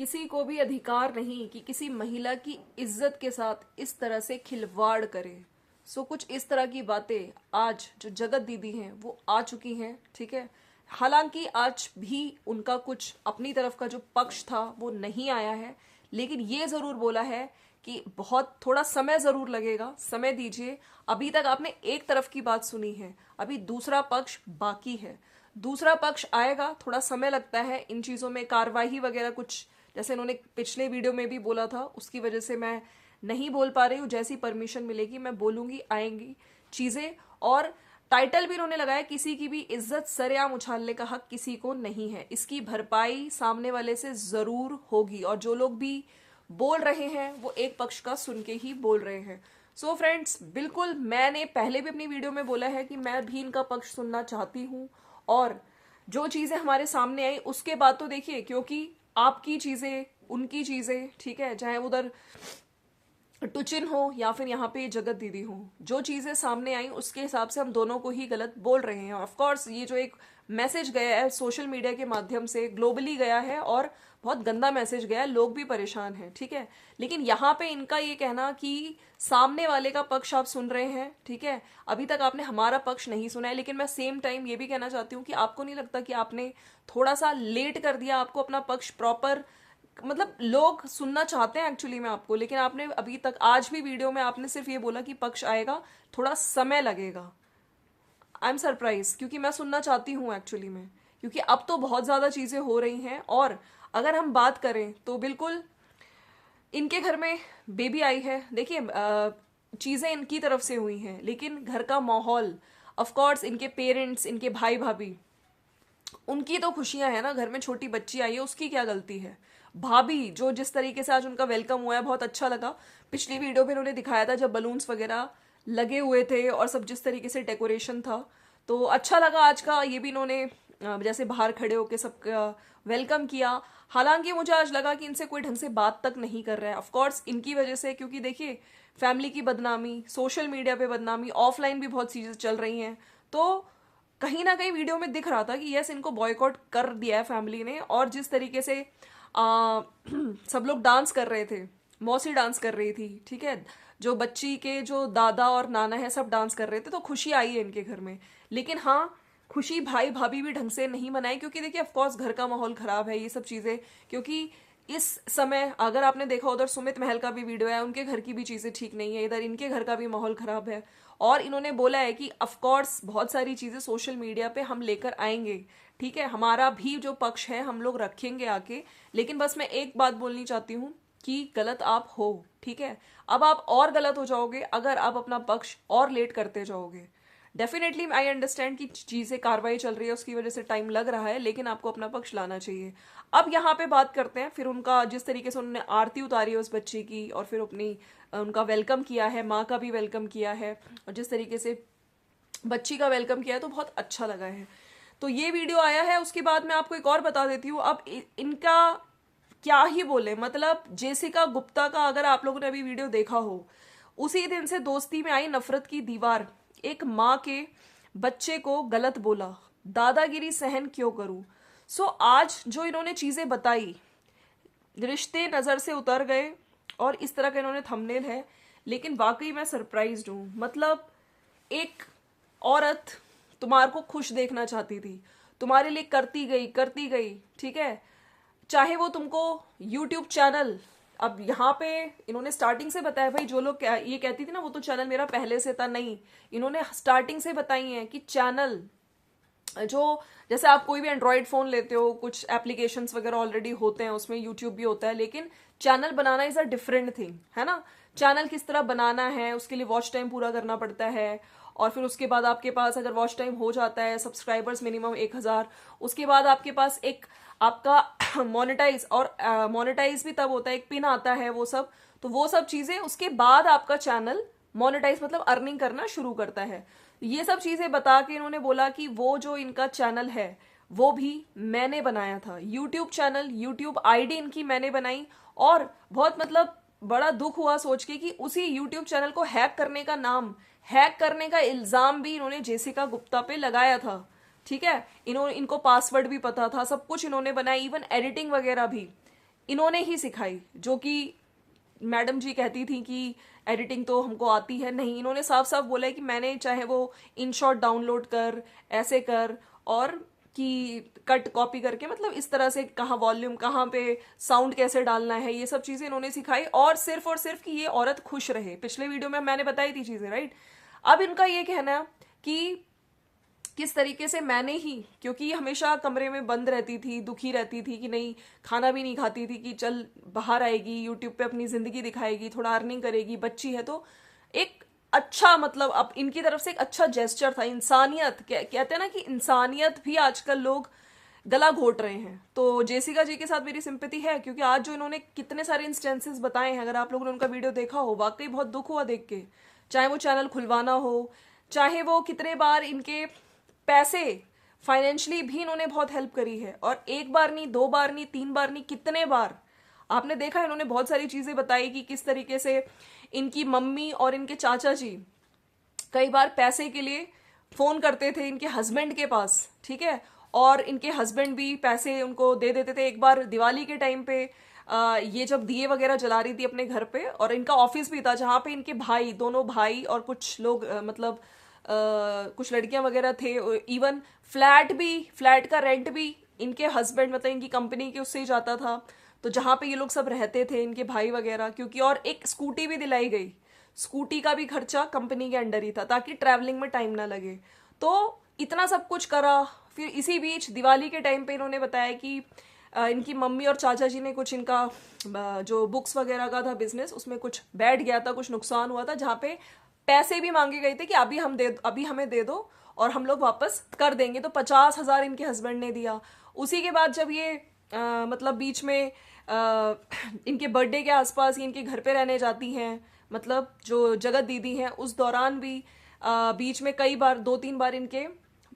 किसी को भी अधिकार नहीं कि किसी महिला की इज्जत के साथ इस तरह से खिलवाड़ करे। कुछ इस तरह की बातें आज जो जगत दीदी हैं वो आ चुकी हैं, ठीक है। हालांकि आज भी उनका कुछ अपनी तरफ का जो पक्ष था वो नहीं आया है, लेकिन ये जरूर बोला है कि बहुत थोड़ा समय जरूर लगेगा, समय दीजिए। अभी तक आपने एक तरफ की बात सुनी है, अभी दूसरा पक्ष बाकी है। दूसरा पक्ष आएगा, थोड़ा समय लगता है इन चीजों में, कार्यवाही वगैरह कुछ जैसे इन्होंने पिछले वीडियो में भी बोला था, उसकी वजह से मैं नहीं बोल पा रही हूँ। जैसी परमिशन मिलेगी मैं बोलूंगी, आएंगी चीजें। और टाइटल भी इन्होंने लगाया, किसी की भी इज्जत सरेआम उछालने का हक किसी को नहीं है। इसकी भरपाई सामने वाले से जरूर होगी, और जो लोग भी बोल रहे हैं वो एक पक्ष का सुन के ही बोल रहे हैं। फ्रेंड्स, बिल्कुल मैंने पहले भी अपनी वीडियो में बोला है कि मैं भी इनका पक्ष सुनना चाहती हूँ, और जो चीजें हमारे सामने आई उसके बाद तो देखिए, क्योंकि आपकी चीजें उनकी चीजें, ठीक है, चाहे उधर टुचिन हो या फिर यहाँ पे जगत दीदी हो, जो चीजें सामने आई उसके हिसाब से हम दोनों को ही गलत बोल रहे हैं। ऑफ कोर्स ये जो एक मैसेज गया है सोशल मीडिया के माध्यम से, ग्लोबली गया है और बहुत गंदा मैसेज गया है, लोग भी परेशान हैं, ठीक है। लेकिन यहाँ पे इनका ये कहना कि सामने वाले का पक्ष आप सुन रहे हैं, ठीक है, अभी तक आपने हमारा पक्ष नहीं सुना है। लेकिन मैं सेम टाइम ये भी कहना चाहती हूँ कि आपको नहीं लगता कि आपने थोड़ा सा लेट कर दिया, आपको अपना पक्ष प्रॉपर, मतलब लोग सुनना चाहते हैं एक्चुअली में आपको, लेकिन आपने अभी तक आज भी वीडियो में आपने सिर्फ ये बोला कि पक्ष आएगा, थोड़ा समय लगेगा। आई एम सरप्राइज, क्योंकि मैं सुनना चाहती हूँ एक्चुअली में, क्योंकि अब तो बहुत ज्यादा चीजें हो रही हैं। और अगर हम बात करें तो बिल्कुल इनके घर में बेबी आई है, देखिए चीजें इनकी तरफ से हुई हैं, लेकिन घर का माहौल, ऑफ कोर्स इनके पेरेंट्स, इनके भाई भाभी, उनकी तो खुशियां है ना, घर में छोटी बच्ची आई है, उसकी क्या गलती है। भाभी जो जिस तरीके से आज उनका वेलकम हुआ है, बहुत अच्छा लगा। पिछली वीडियो में उन्होंने दिखाया था जब बलून्स वगैरह लगे हुए थे और सब जिस तरीके से डेकोरेशन था, तो अच्छा लगा आज का। ये भी इन्होंने जैसे बाहर खड़े होकर सबका वेलकम किया। हालांकि मुझे आज लगा कि इनसे कोई ढंग से बात तक नहीं कर रहा है, ऑफकोर्स इनकी वजह से, क्योंकि देखिए फैमिली की बदनामी, सोशल मीडिया पे बदनामी, ऑफलाइन भी बहुत चीजें चल रही हैं, तो कहीं ना कहीं वीडियो में दिख रहा था कि यस, इनको बॉयकॉट कर दिया है फैमिली ने। और जिस तरीके से सब लोग डांस कर रहे थे, मौसी डांस कर रही थी, ठीक है, जो बच्ची के जो दादा और नाना है सब डांस कर रहे थे, तो खुशी आई है इनके घर में। लेकिन हाँ, खुशी भाई भाभी भी ढंग से नहीं मनाई, क्योंकि देखिए ऑफकोर्स घर का माहौल खराब है, ये सब चीजें। क्योंकि इस समय अगर आपने देखा, उधर सुमित महल का भी वीडियो है, उनके घर की भी चीजें ठीक नहीं है, इधर इनके घर का भी माहौल खराब है। और इन्होंने बोला है कि ऑफकोर्स बहुत सारी चीजें सोशल मीडिया पे हम लेकर आएंगे, ठीक है, हमारा भी जो पक्ष है हम लोग रखेंगे आके। लेकिन बस मैं एक बात बोलनी चाहती हूँ कि गलत आप हो, ठीक है, अब आप और गलत हो जाओगे अगर आप अपना पक्ष और लेट करते जाओगे। डेफिनेटली आई अंडरस्टैंड कि चीजें कार्रवाई चल रही है, उसकी वजह से टाइम लग रहा है, लेकिन आपको अपना पक्ष लाना चाहिए। अब यहाँ पे बात करते हैं फिर उनका, जिस तरीके से उन्होंने आरती उतारी है उस बच्चे की, और फिर अपनी उनका वेलकम किया है, माँ का भी वेलकम किया है, और जिस तरीके से बच्ची का वेलकम किया है, तो बहुत अच्छा लगा है। तो ये वीडियो आया है, उसके बाद मैं आपको एक और बता देती हूँ। अब इनका क्या ही बोले, मतलब जेसिका गुप्ता का अगर आप लोगों ने अभी वीडियो देखा हो, उसी दिन से दोस्ती में आई नफरत की दीवार। एक माँ के बच्चे को गलत बोला, दादागिरी सहन क्यों करूं। आज जो इन्होंने चीजें बताई, रिश्ते नजर से उतर गए, और इस तरह का इन्होंने थंबनेल है। लेकिन वाकई मैं सरप्राइज्ड हूं, मतलब एक औरत तुम्हारे को खुश देखना चाहती थी, तुम्हारे लिए करती गई, ठीक है, चाहे वो तुमको यूट्यूब चैनल, अब यहाँ पे इन्होंने स्टार्टिंग से बताया, भाई जो लोग ये कहती थी ना वो तो चैनल मेरा पहले से था, नहीं, इन्होंने स्टार्टिंग से बताई है कि चैनल जो, जैसे आप कोई भी एंड्रॉयड फोन लेते हो, कुछ एप्लीकेशंस वगैरह ऑलरेडी होते हैं, उसमें यूट्यूब भी होता है, लेकिन channel banana is a different thing, है ना। चैनल किस तरह बनाना है, उसके लिए वॉच टाइम पूरा करना पड़ता है, और फिर उसके बाद आपके पास अगर वॉच टाइम हो जाता है, सब्सक्राइबर्स मिनिमम 1000, उसके बाद आपके पास एक आपका मोनेटाइज, और मोनेटाइज भी तब होता है, एक पिन आता है, वो सब, तो वो सब चीजें उसके बाद आपका चैनल मोनेटाइज मतलब अर्निंग करना शुरू करता है। ये सब चीजें बता के इन्होंने बोला कि वो जो इनका चैनल है वो भी मैंने बनाया था, यूट्यूब चैनल, यूट्यूब आईडी इनकी मैंने बनाई। और बहुत मतलब बड़ा दुख हुआ सोच के कि उसी यूट्यूब चैनल को हैक करने का हैक करने का इल्जाम भी इन्होंने जेसिका गुप्ता पे लगाया था, ठीक है। इनको पासवर्ड भी पता था, सब कुछ इन्होंने बनाया, इवन एडिटिंग वगैरह भी। इन्होंने ही सिखाई, जो कि मैडम जी कहती थी कि एडिटिंग तो हमको आती है, नहीं, इन्होंने साफ साफ बोला है कि मैंने चाहे वो इनशॉट डाउनलोड कर, ऐसे कर, और कि कट कॉपी करके, मतलब इस तरह से कहाँ वॉल्यूम, कहाँ पे साउंड कैसे डालना है, ये सब चीजें इन्होंने सिखाई। और सिर्फ कि ये औरत खुश रहे। पिछले वीडियो में मैंने बताई थी चीजें, राइट। अब इनका ये कहना है कि किस तरीके से मैंने ही, क्योंकि ये हमेशा कमरे में बंद रहती थी, दुखी रहती थी कि नहीं, खाना भी नहीं खाती थी, कि चल बाहर आएगी, यूट्यूब पे अपनी जिंदगी दिखाएगी, थोड़ा अर्निंग करेगी, बच्ची है तो एक अच्छा, मतलब अब इनकी तरफ से एक अच्छा जेस्चर था, इंसानियत। कहते हैं ना कि इंसानियत भी आजकल लोग गला घोट रहे हैं। तो जेसिका जी के साथ मेरी सिंपैथी है, क्योंकि आज जो इन्होंने कितने सारे इंस्टेंसेस बताए हैं, अगर आप लोगों ने उनका वीडियो देखा हो, वाकई बहुत दुख हुआ देख के। चाहे वो चैनल खुलवाना हो, चाहे वो कितने बार इनके पैसे फाइनेंशियली भी इन्होंने बहुत हेल्प करी है, और एक बार नहीं, दो बार नहीं, तीन बार नहीं, कितने बार आपने देखा, इन्होंने बहुत सारी चीजें बताई कि किस तरीके से इनकी मम्मी और इनके चाचा जी कई बार पैसे के लिए फोन करते थे इनके हस्बैंड के पास, ठीक है, और इनके हस्बैंड भी पैसे उनको दे देते थे। एक बार दिवाली के टाइम पे ये जब दिए वगैरह जला रही थी अपने घर पे, और इनका ऑफिस भी था जहां पे इनके भाई, दोनों भाई और कुछ लोग, मतलब कुछ लड़कियां वगैरह थे, इवन फ्लैट का रेंट भी इनके हस्बैंड, मतलब इनकी कंपनी के उससे ही जाता था। तो जहां पे ये लोग सब रहते थे, इनके भाई वगैरह, क्योंकि और एक स्कूटी भी दिलाई गई, स्कूटी का भी खर्चा कंपनी के अंडर ही था, ताकि ट्रैवलिंग में टाइम ना लगे। तो इतना सब कुछ करा। फिर इसी बीच दिवाली के टाइम पे इन्होंने बताया कि इनकी मम्मी और चाचा जी ने कुछ, इनका जो बुक्स वगैरह का था बिजनेस, उसमें कुछ बैठ गया था, कुछ नुकसान हुआ था, जहाँ पे पैसे भी मांगे गए थे कि अभी हमें दे दो और हम लोग वापस कर देंगे। तो 50,000 इनके हस्बैंड ने दिया। उसी के बाद जब ये मतलब बीच में इनके बर्थडे के आसपास ही इनके घर पे रहने जाती हैं, मतलब जो जगत दीदी हैं, उस दौरान भी बीच में कई बार, 2-3 बार इनके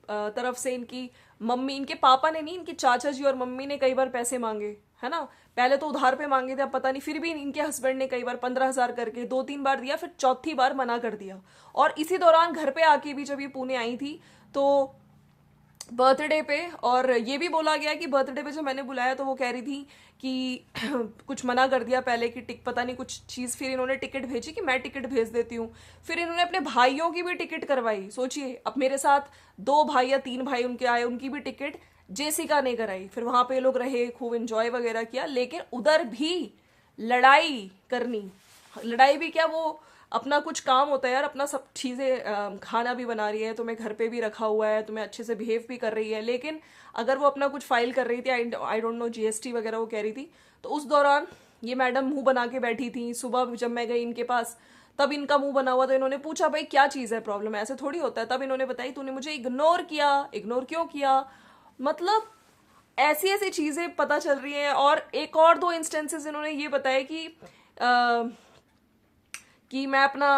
तरफ से इनकी मम्मी, इनके पापा ने नहीं, इनके चाचा जी और मम्मी ने कई बार पैसे मांगे, है ना। पहले तो उधार पे मांगे थे, अब पता नहीं, फिर भी इनके हस्बैंड ने कई बार 15,000 करके 2-3 बार दिया, फिर चौथी बार मना कर दिया। और इसी दौरान घर पे आके भी जब ये पुणे आई थी, तो बर्थडे पे, और ये भी बोला गया कि बर्थडे पे जब मैंने बुलाया तो वो कह रही थी कि कुछ मना कर दिया पहले कि पता नहीं कुछ चीज़, फिर इन्होंने टिकट भेजी कि मैं टिकट भेज देती हूँ। फिर इन्होंने अपने भाइयों की भी टिकट करवाई। सोचिए, अब मेरे साथ 2 भाई या 3 भाई उनके आए, उनकी भी टिकट जेसिका ने कराई। फिर वहां पे लोग रहे, खूब एंजॉय वगैरह किया। लेकिन उधर भी लड़ाई करनी, लड़ाई भी क्या, वो अपना कुछ काम होता है यार, अपना सब चीज़ें, खाना भी बना रही है, तुम्हें घर पे भी रखा हुआ है, तुम्हें अच्छे से बिहेव भी कर रही है, लेकिन अगर वो अपना कुछ फाइल कर रही थी, आई डोंट नो, जीएसटी वगैरह वो कह रही थी, तो उस दौरान ये मैडम मुंह बना के बैठी थी। सुबह जब मैं गई इनके पास, तब इनका मुंह बना हुआ, तो इन्होंने पूछा भाई क्या चीज़ है, प्रॉब्लम है, ऐसे थोड़ी होता है। तब इन्होंने बताई, तूने मुझे इग्नोर किया, इग्नोर क्यों किया, मतलब ऐसी ऐसी चीज़ें पता चल रही हैं। और एक और 2 इंस्टेंसेस इन्होंने ये बताया कि मैं अपना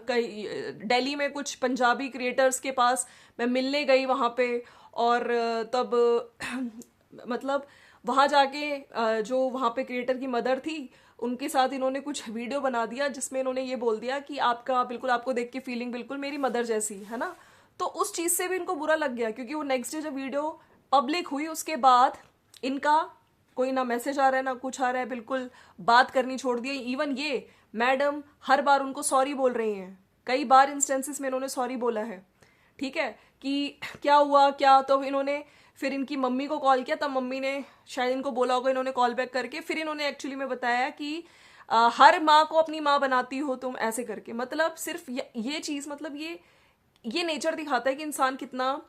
कई दिल्ली में कुछ पंजाबी क्रिएटर्स के पास मैं मिलने गई वहाँ पे, और तब मतलब वहाँ जाके जो वहाँ पे क्रिएटर की मदर थी, उनके साथ इन्होंने कुछ वीडियो बना दिया, जिसमें इन्होंने ये बोल दिया कि आपका बिल्कुल, आपको देख के फीलिंग बिल्कुल मेरी मदर जैसी है ना। तो उस चीज़ से भी इनको बुरा लग गया, क्योंकि वो नेक्स्ट डे जब वीडियो पब्लिक हुई, उसके बाद इनका कोई ना मैसेज आ रहा है ना कुछ आ रहा है, बिल्कुल बात करनी छोड़ दी। इवन ये मैडम हर बार उनको सॉरी बोल रही हैं, कई बार इंस्टेंसेस में इन्होंने सॉरी बोला है, ठीक है, कि क्या हुआ क्या। तो इन्होंने फिर इनकी मम्मी को कॉल किया, तब मम्मी ने शायद इनको बोला होगा, इन्होंने कॉल बैक करके फिर इन्होंने एक्चुअली में बताया कि हर माँ को अपनी माँ बनाती हो तुम, ऐसे करके। मतलब सिर्फ ये चीज़, मतलब ये नेचर दिखाता है कि इंसान कितना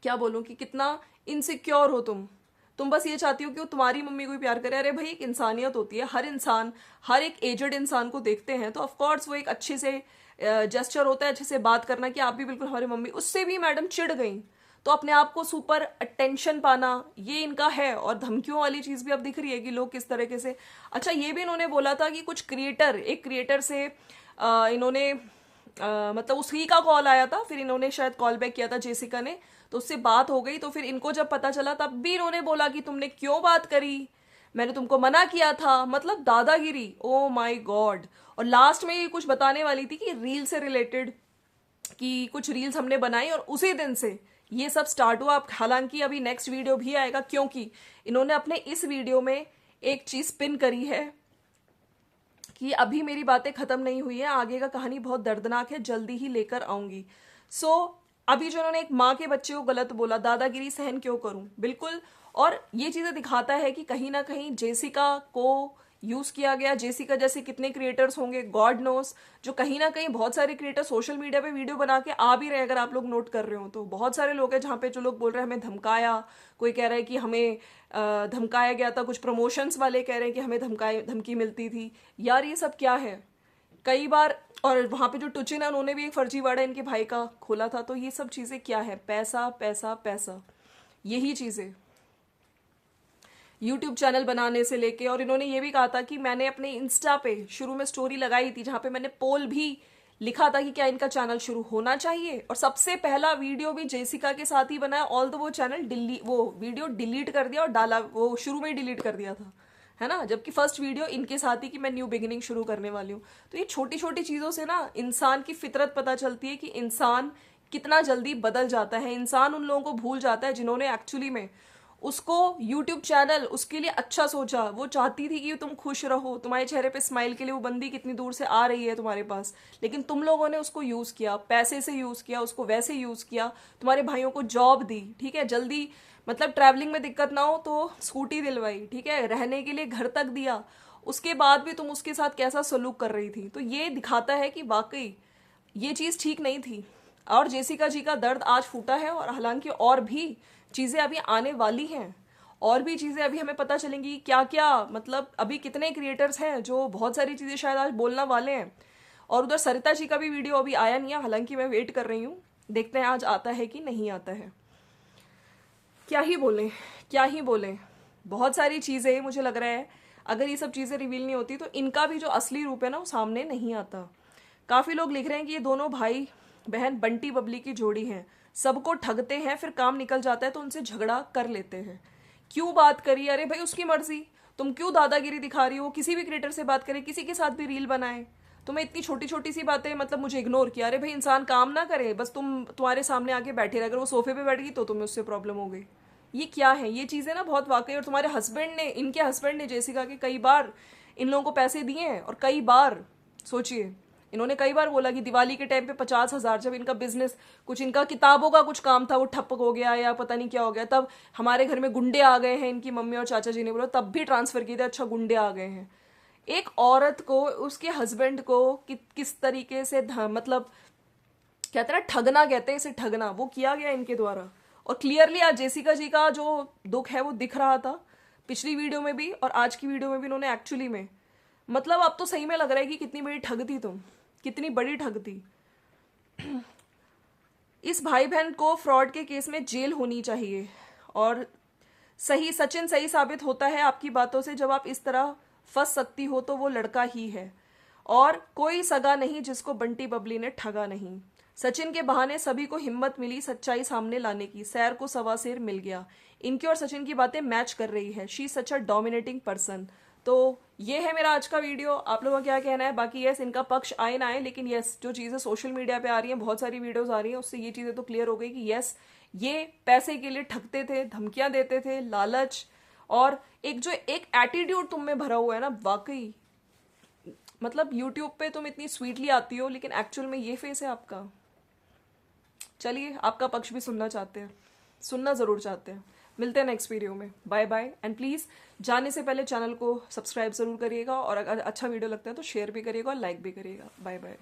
क्या बोलूं, कि कितना इनसिक्योर हो तुम बस ये चाहती हो कि वो तुम्हारी मम्मी को ही प्यार करे। अरे भाई, एक इंसानियत होती है, हर इंसान, हर एक एजड इंसान को देखते हैं, तो ऑफकोर्स वो एक अच्छे से जेस्चर होता है, अच्छे से बात करना कि आप भी बिल्कुल हमारी मम्मी। उससे भी मैडम चिढ़ गई, तो अपने आप को सुपर अटेंशन पाना, ये इनका है। और धमकियों वाली चीज भी अब दिख रही है कि लोग किस तरीके से। अच्छा, ये भी इन्होंने बोला था कि कुछ क्रिएटर, एक क्रिएटर से इन्होंने मतलब उसी का कॉल आया था, फिर इन्होंने शायद कॉल बैक किया था जेसिका ने, तो उससे बात हो गई। तो फिर इनको जब पता चला, तब भी इन्होंने बोला कि तुमने क्यों बात करी, मैंने तुमको मना किया था। मतलब दादागिरी, ओ माय गॉड। और लास्ट में ये कुछ बताने वाली थी कि रील से रिलेटेड, कि कुछ रील्स हमने बनाई और उसी दिन से ये सब स्टार्ट हुआ। हालांकि अभी नेक्स्ट वीडियो भी आएगा, क्योंकि इन्होंने अपने इस वीडियो में एक चीज पिन करी है कि अभी मेरी बातें खत्म नहीं हुई है, आगे का कहानी बहुत दर्दनाक है, जल्दी ही लेकर आऊंगी। अभी जो इन्होंने एक माँ के बच्चे को गलत बोला, दादागिरी सहन क्यों करूं, बिल्कुल। और ये चीजें दिखाता है कि कहीं ना कहीं जेसिका को यूज किया गया। जेसिका जैसे कितने क्रिएटर्स होंगे, गॉड नोस, जो कहीं ना कहीं बहुत सारे क्रिएटर सोशल मीडिया पे वीडियो बना के आ भी रहे हैं। अगर आप लोग नोट कर रहे हो तो बहुत सारे लोग हैं जहाँ पे जो लोग बोल रहे हैं हमें धमकाया, कोई कह रहा है कि हमें धमकाया गया था, कुछ प्रमोशंस वाले कह रहे हैं कि हमें धमकी मिलती थी। यार ये सब क्या है कई बार। और वहां पे जो टुचिन है उन्होंने भी एक फर्जीवाड़ा इनके भाई का खोला था। तो ये सब चीजें क्या है, पैसा पैसा पैसा, यही चीजें यूट्यूब चैनल बनाने से लेके। और इन्होंने ये भी कहा था कि मैंने अपने इंस्टा पे शुरू में स्टोरी लगाई थी जहां पे मैंने पोल भी लिखा था कि क्या इनका चैनल शुरू होना चाहिए। और सबसे पहला वीडियो भी जेसिका के साथ ही बनाया, ऑल वो चैनल वो वीडियो डिलीट कर दिया और डाला, वो शुरू में ही डिलीट कर दिया था, है ना। जबकि फर्स्ट वीडियो इनके साथ ही कि मैं न्यू बिगिनिंग शुरू करने वाली हूँ। तो ये छोटी छोटी चीजों से ना इंसान की फितरत पता चलती है कि इंसान कितना जल्दी बदल जाता है। इंसान उन लोगों को भूल जाता है जिन्होंने एक्चुअली में उसको यूट्यूब चैनल उसके लिए अच्छा सोचा। वो चाहती थी कि तुम खुश रहो, तुम्हारे चेहरे पे स्माइल के लिए वो बंदी कितनी दूर से आ रही है तुम्हारे पास, लेकिन तुम लोगों ने उसको यूज किया, पैसे से यूज किया, उसको वैसे यूज किया, तुम्हारे भाइयों को जॉब दी, ठीक है, जल्दी मतलब ट्रैवलिंग में दिक्कत ना हो तो स्कूटी दिलवाई, ठीक है, रहने के लिए घर तक दिया, उसके बाद भी तुम उसके साथ कैसा सलूक कर रही थी। तो ये दिखाता है कि वाकई ये चीज ठीक नहीं थी। और जेसिका जी का दर्द आज फूटा है, और हालांकि और भी चीजें अभी आने वाली हैं, और भी चीजें अभी हमें पता चलेंगी क्या क्या, मतलब अभी कितने क्रिएटर्स हैं जो बहुत सारी चीजें शायद आज बोलना वाले हैं। और उधर सरिता जी का भी वीडियो अभी आया नहीं है, हालांकि मैं वेट कर रही हूँ, देखते हैं आज आता है कि नहीं आता है। क्या ही बोलें, क्या ही बोलें, बहुत सारी चीजें मुझे लग रहा है अगर ये सब चीजें रिवील नहीं होती तो इनका भी जो असली रूप है ना वो सामने नहीं आता। काफी लोग लिख रहे हैं कि ये दोनों भाई बहन बंटी बबली की जोड़ी हैं, सबको ठगते हैं, फिर काम निकल जाता है तो उनसे झगड़ा कर लेते हैं। क्यों बात करी, अरे भाई उसकी मर्जी, तुम क्यों दादागिरी दिखा रही हो। किसी भी क्रिएटर से बात करे, किसी के साथ भी रील बनाए, तुम्हें इतनी छोटी छोटी सी बातें मतलब मुझे इग्नोर किया। अरे भाई इंसान काम ना करे, बस तुम्हारे सामने आके बैठे रहे, अगर वो सोफे पे बैठ गई तो तुम्हें उससे प्रॉब्लम हो गई। ये क्या है, ये चीजें ना बहुत वाकई। और तुम्हारे हस्बैंड ने, इनके हस्बैंड ने जेसिका के कई बार इन लोगों को पैसे दिए हैं, और कई बार सोचिए इन्होंने कई बार बोला कि दिवाली के टाइम पे 50,000, जब इनका बिजनेस कुछ, इनका किताबों का कुछ काम था वो ठप हो गया या पता नहीं क्या हो गया, तब हमारे घर में गुंडे आ गए हैं, इनकी मम्मी और चाचा जी ने बोला, तब भी ट्रांसफर किए थे, अच्छा गुंडे आ गए हैं। एक औरत को, उसके हस्बैंड को किस तरीके से मतलब कहते हैं ना ठगना, कहते हैं इसे ठगना, वो किया गया इनके द्वारा। और क्लियरली आज जेसिका जी का जो दुख है वो दिख रहा था पिछली वीडियो में भी, और आज की वीडियो में भी इन्होंने एक्चुअली में, मतलब अब तो सही में लग रहा है कि कितनी बड़ी ठग थी तुम, कितनी बड़ी ठग थी। इस भाई बहन को फ्रॉड के केस में जेल होनी चाहिए। और सही, सचिन सही साबित होता है आपकी बातों से, जब आप इस तरह फंस सकती हो तो वो लड़का ही है। और कोई सगा नहीं जिसको बंटी बबली ने ठगा नहीं। सचिन के बहाने सभी को हिम्मत मिली सच्चाई सामने लाने की, सैर को सवा शेर मिल गया। इनकी और सचिन की बातें मैच कर रही है। She such a dominating person. तो ये है मेरा आज का वीडियो, आप लोगों का क्या कहना है। बाकी यस, इनका पक्ष आए ना आए, लेकिन यस जो चीजें सोशल मीडिया पे आ रही हैं, बहुत सारी वीडियोस आ रही हैं, उससे ये चीजें तो क्लियर हो गई कि यस ये पैसे के लिए ठगते थे, धमकियां देते थे, लालच, और एक जो एक एटीट्यूड तुम में भरा हुआ है ना, वाकई मतलब यूट्यूब पे तुम इतनी स्वीटली आती हो, लेकिन एक्चुअल में ये फेस है आपका। चलिए, आपका पक्ष भी सुनना चाहते हैं, सुनना जरूर चाहते हैं। मिलते हैं नेक्स्ट वीडियो में, बाय बाय। एंड प्लीज जाने से पहले चैनल को सब्सक्राइब जरूर करिएगा, और अगर अच्छा वीडियो लगता है तो शेयर भी करिएगा और लाइक भी करिएगा। Bye bye.